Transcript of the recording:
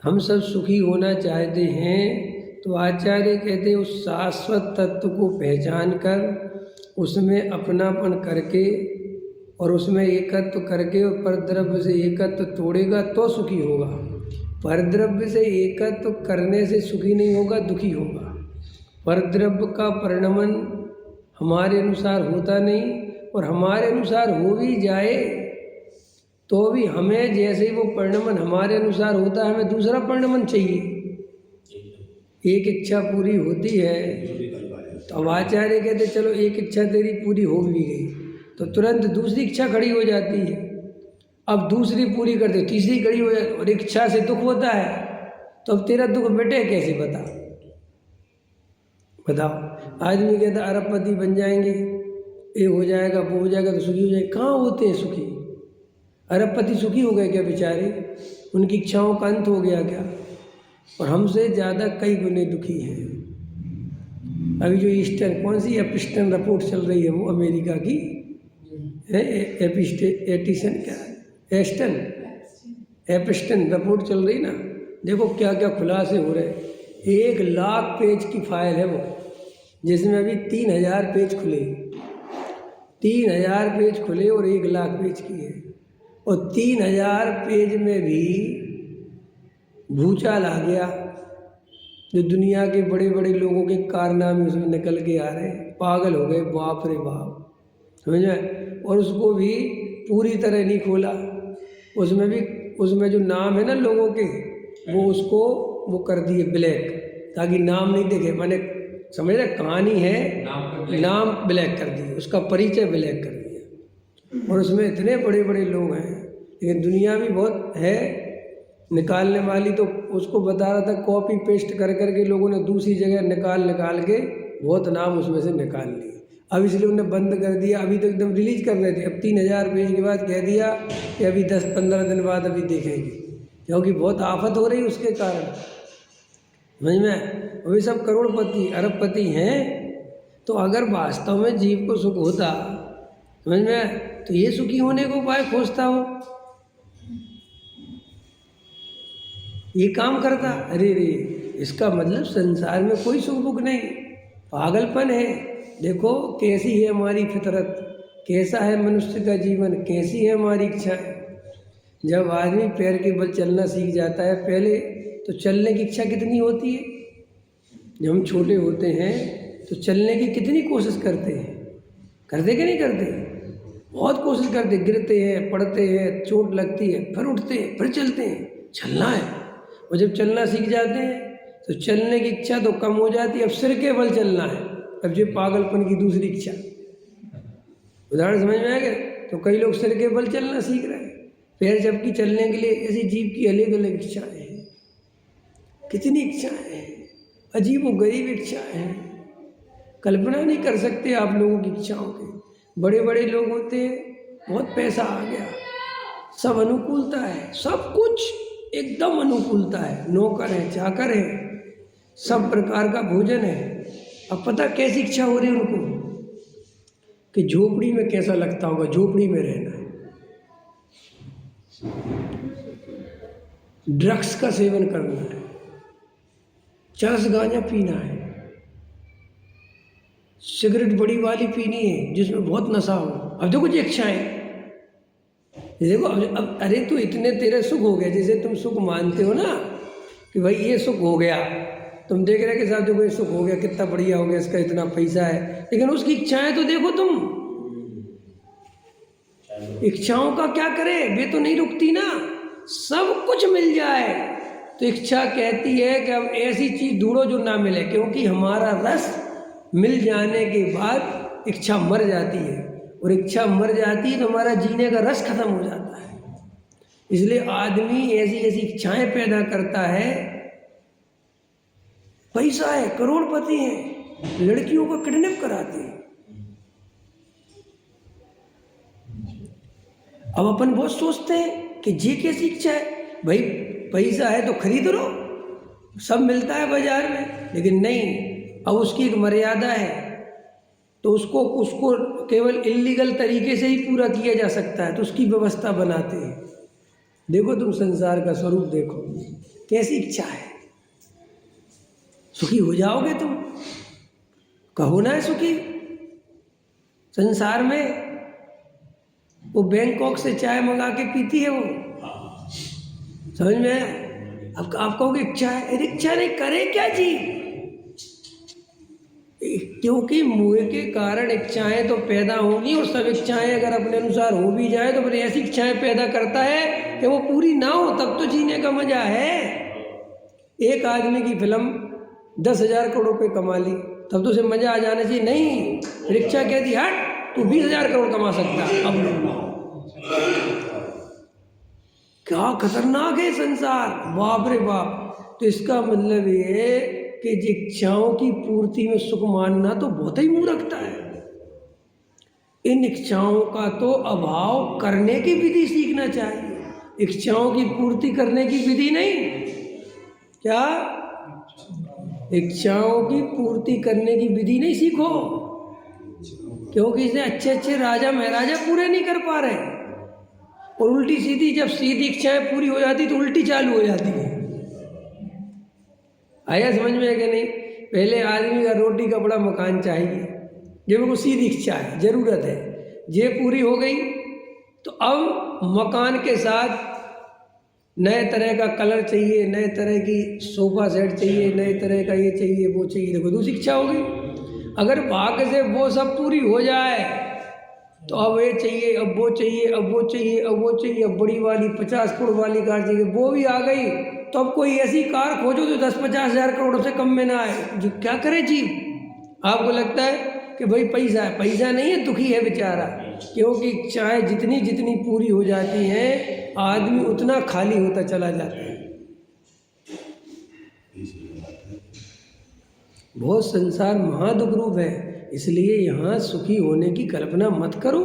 हम सब सुखी होना चाहते हैं, तो आचार्य कहते हैं उस शाश्वत तत्व को पहचान कर उसमें अपनापन करके और उसमें एकत्व करके और परद्रव्य से एकत्व तोड़ेगा तो सुखी होगा। परद्रव्य से एकत्व करने से सुखी नहीं होगा, दुखी होगा। परद्रव्य का परिणमन हमारे अनुसार होता नहीं, और हमारे अनुसार हो भी जाए तो भी हमें जैसे ही वो परिणमन हमारे अनुसार होता है, हमें दूसरा परिणमन चाहिए। एक इच्छा पूरी होती है तो अब आचार्य कहते चलो एक इच्छा तेरी पूरी हो भी गई, तो तुरंत दूसरी इच्छा खड़ी हो जाती है। अब दूसरी पूरी करते तीसरी खड़ी हो जाती, और इच्छा से दुख होता है, तो अब तेरा दुख मिटे कैसे बताओ। आदमी कहता अरबपति बन जाएंगे, ये हो जाएगा वो हो जाएगा तो सुखी हो जाएगा। कहाँ होते हैं सुखी? अरबपति सुखी हो गए क्या बेचारे? उनकी इच्छाओं का अंत हो गया क्या? और हमसे ज़्यादा कई गुने दुखी हैं। अभी जो ईस्टर्न कौन सी एपिस्टन रिपोर्ट चल रही है, वो अमेरिका की है, एपिस्टन रिपोर्ट चल रही ना, देखो क्या क्या खुलासे हो रहे। 1 लाख पेज की फाइल है वो, जिसमें अभी 3000 पेज खुले, 3000 पेज खुले और 1 लाख पेज की है। और 3000 पेज में भी भूचाल आ गया, जो दुनिया के बड़े बड़े लोगों के कारनामे उसमें निकल के आ रहे हैं। पागल हो गए, बाप रे बाप, समझ में। और उसको भी पूरी तरह नहीं खोला, उसमें जो नाम है ना लोगों के, वो उसको वो कर दिए ब्लैक, ताकि नाम नहीं देखे। मैंने समझ रहे, कहानी है, नाम ब्लैक कर दिए, उसका परिचय ब्लैक कर दिया। और उसमें इतने बड़े बड़े लोग हैं, लेकिन दुनिया भी बहुत है निकालने वाली। तो उसको बता रहा था, कॉपी पेस्ट कर करके लोगों ने दूसरी जगह निकाल के बहुत नाम उसमें से निकाल लिए। अब इसलिए उन्हें बंद कर दिया। अभी तो एकदम रिलीज कर रहे थे, अब 3000 पेज के बाद कह दिया कि अभी 10-15 दिन बाद अभी देखेंगे, क्योंकि बहुत आफत हो रही उसके कारण, समझ में। वही सब करोड़पति अरबपति हैं। तो अगर वास्तव में जीव को सुख होता, समझ में, तो ये सुखी होने को उपाय खोजता हो, ये काम करता। अरे रे, इसका मतलब संसार में कोई सुख दुख नहीं, पागलपन है। देखो कैसी है हमारी फितरत, कैसा है मनुष्य का जीवन, कैसी है हमारी इच्छाएं। जब आदमी पैर के बल चलना सीख जाता है, पहले तो चलने की इच्छा कितनी होती है। जब हम छोटे होते हैं तो चलने की कितनी कोशिश करते हैं, करते कि नहीं करते? बहुत कोशिश करते, गिरते हैं, पड़ते हैं, चोट लगती है, फिर उठते हैं, फिर चलते हैं, चलना है। और जब चलना सीख जाते हैं तो चलने की इच्छा तो कम हो जाती है, अब सिर के बल चलना है। अब जो पागलपन की दूसरी इच्छा, उदाहरण समझ में आ गया। तो कई लोग सिर के बल चलना सीख रहे हैं, पैर जबकि चलने के लिए ऐसी जीव की अलग अलग इच्छाएं हैं। कितनी इच्छाएं हैं, अजीब व गरीब इच्छाएं हैं, कल्पना नहीं कर सकते आप लोगों की इच्छाओं की। बड़े बड़े लोग होते हैं, बहुत पैसा आ गया, सब अनुकूलता है, सब कुछ एकदम अनुकूलता है, नौकर है, चाकर है, सब प्रकार का भोजन है। अब पता कैसी इच्छा हो रही है उनको कि झोपड़ी में कैसा लगता होगा, झोपड़ी में रहना है, ड्रग्स का सेवन करना है, चरस गांजा पीना है, सिगरेट बड़ी वाली पीनी है जिसमें बहुत नशा हो। अब देखो जी इच्छाएं, देखो अब अरे तो इतने तेरे सुख हो गए, जैसे तुम सुख मानते हो ना कि भाई ये सुख हो गया, तुम देख रहे कि साहब देखो ये सुख हो गया, कितना बढ़िया हो गया, इसका इतना पैसा है, लेकिन उसकी इच्छाएं तो देखो तुम, इच्छाओं का क्या करे, वे तो नहीं रुकती ना। सब कुछ मिल जाए तो इच्छा कहती है कि अब ऐसी चीज ढूंढो जो ना मिले, क्योंकि हमारा रस मिल जाने के बाद इच्छा मर जाती है, और इच्छा मर जाती है तो हमारा जीने का रस खत्म हो जाता है। इसलिए आदमी ऐसी ऐसी इच्छाएं पैदा करता है। पैसा है, करोड़पति हैं, लड़कियों को किडनैप कराते हैं। अब अपन बहुत सोचते हैं कि ये कैसी इच्छा है, भाई पैसा है तो खरीद लो, सब मिलता है बाजार में, लेकिन नहीं। अब उसकी एक मर्यादा है, तो उसको केवल इल्लीगल तरीके से ही पूरा किया जा सकता है, तो उसकी व्यवस्था बनाते हैं। देखो तुम संसार का स्वरूप देखो। कैसी इच्छा है? सुखी हो जाओगे तुम? कहो ना है सुखी। संसार में वो बैंकॉक से चाय मंगा के पीती है वो, समझ में आया? अब आप कहोगे इच्छा है, अरे इच्छा नहीं, करे क्या जी? क्योंकि मोह के कारण इच्छाएं तो पैदा होंगी, और सब इच्छाएं अगर अपने अनुसार हो भी जाए तो फिर ऐसी इच्छाएं पैदा करता है कि वो पूरी ना हो, तब तो जीने का मजा है। एक आदमी की फिल्म 10,000 करोड़ रुपए कमा ली, तब तो उसे मजा आ जाना चाहिए। नहीं, फिर इच्छा कहती हट, तू 20,000 करोड़ कमा सकता है। अब क्या खतरनाक है संसार, बाप रे बाप। तो इसका मतलब ये कि इच्छाओं की पूर्ति में सुख मानना तो बहुत ही मूर्खता है। इन इच्छाओं का तो अभाव करने की विधि सीखना चाहिए, इच्छाओं की पूर्ति करने की विधि नहीं। क्या? इच्छाओं की पूर्ति करने की विधि नहीं सीखो, क्योंकि इसे अच्छे अच्छे राजा महाराजा पूरे नहीं कर पा रहे। और उल्टी सीधी, जब सीधी इच्छाएं पूरी हो जाती तो उल्टी चालू हो जाती है। आया समझ में है कि नहीं? पहले आदमी का रोटी कपड़ा मकान चाहिए, जब वो सीधी इच्छा है, जरूरत है, ये पूरी हो गई तो अब मकान के साथ नए तरह का कलर चाहिए, नए तरह की सोफा सेट चाहिए, नए तरह का ये चाहिए वो चाहिए। देखो दूसरी इच्छा हो गई। अगर भाग्य से वो सब पूरी हो जाए तो अब ये चाहिए, अब वो चाहिए, अब वो चाहिए, अब वो चाहिए, अब बड़ी वाली 50 करोड़ वाली कार चाहिए, वो भी आ गई तो अब कोई ऐसी कार खोजो जो 10-50 हज़ार करोड़ से कम में ना आए। जो क्या करे जी? आपको लगता है कि भाई पैसा है, पैसा नहीं है, दुखी है बेचारा। क्योंकि इच्छाएं जितनी जितनी पूरी हो जाती हैं, आदमी उतना खाली होता चला जाता है। बहुत संसार महादुख रूप है, इसलिए यहाँ सुखी होने की कल्पना मत करो।